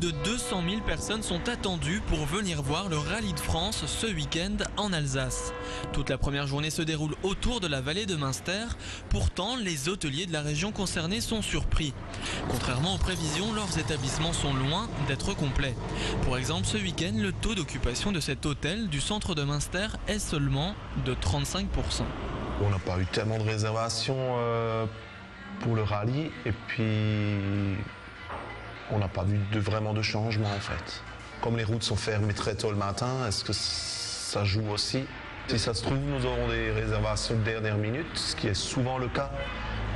de 200 000 personnes sont attendues pour venir voir le Rallye de France ce week-end en Alsace. Toute la première journée se déroule autour de la vallée de Münster. Pourtant, les hôteliers de la région concernée sont surpris. Contrairement aux prévisions, leurs établissements sont loin d'être complets. Pour exemple, ce week-end, le taux d'occupation de cet hôtel du centre de Münster est seulement de 35%. On n'a pas eu tellement de réservations pour le rallye et puis on n'a pas vu vraiment de changement en fait. Comme les routes sont fermées très tôt le matin, est-ce que ça joue aussi? Si ça se trouve, nous aurons des réservations de dernière minute, ce qui est souvent le cas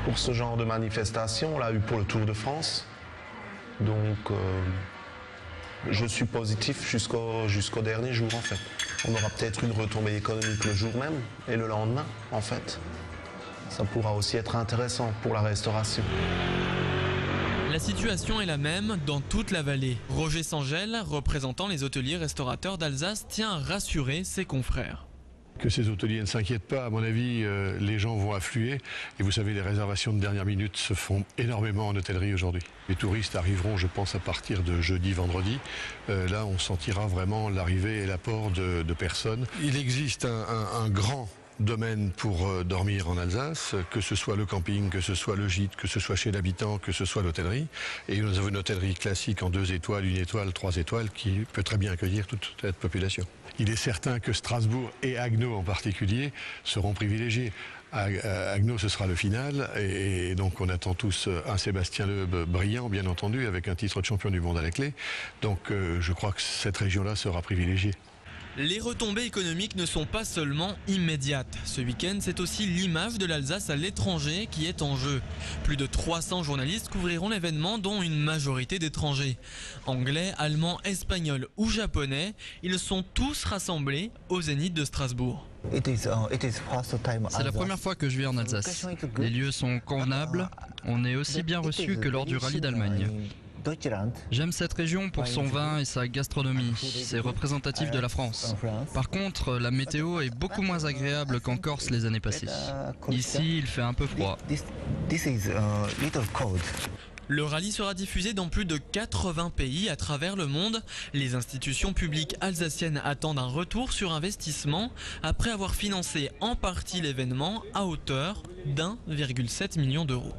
pour ce genre de manifestation. On l'a eu pour le Tour de France. Donc je suis positif jusqu'au dernier jour en fait. On aura peut-être une retombée économique le jour même et le lendemain en fait. Ça pourra aussi être intéressant pour la restauration. La situation est la même dans toute la vallée. Roger Sangel, représentant les hôteliers-restaurateurs d'Alsace, tient à rassurer ses confrères. Que ces hôteliers ne s'inquiètent pas, à mon avis, les gens vont affluer. Et vous savez, les réservations de dernière minute se font énormément en hôtellerie aujourd'hui. Les touristes arriveront, je pense, à partir de jeudi, vendredi. Là, on sentira vraiment l'arrivée et l'apport de personnes. Il existe un grand domaine pour dormir en Alsace, que ce soit le camping, que ce soit le gîte, que ce soit chez l'habitant, que ce soit l'hôtellerie. Et nous avons une hôtellerie classique en 2 étoiles, 1 étoile, 3 étoiles qui peut très bien accueillir toute cette population. Il est certain que Strasbourg et Haguenau en particulier seront privilégiés. Haguenau, ce sera le final et donc on attend tous un Sébastien Loeb brillant, bien entendu, avec un titre de champion du monde à la clé. Donc je crois que cette région-là sera privilégiée. Les retombées économiques ne sont pas seulement immédiates. Ce week-end, c'est aussi l'image de l'Alsace à l'étranger qui est en jeu. Plus de 300 journalistes couvriront l'événement, dont une majorité d'étrangers. Anglais, allemands, espagnols ou japonais, ils sont tous rassemblés au Zénith de Strasbourg. C'est la première fois que je viens en Alsace. Les lieux sont convenables. On est aussi bien reçus que lors du rallye d'Allemagne. J'aime cette région pour son vin et sa gastronomie. C'est représentatif de la France. Par contre, la météo est beaucoup moins agréable qu'en Corse les années passées. Ici, il fait un peu froid. Le rallye sera diffusé dans plus de 80 pays à travers le monde. Les institutions publiques alsaciennes attendent un retour sur investissement après avoir financé en partie l'événement à hauteur d'1,7 million d'euros.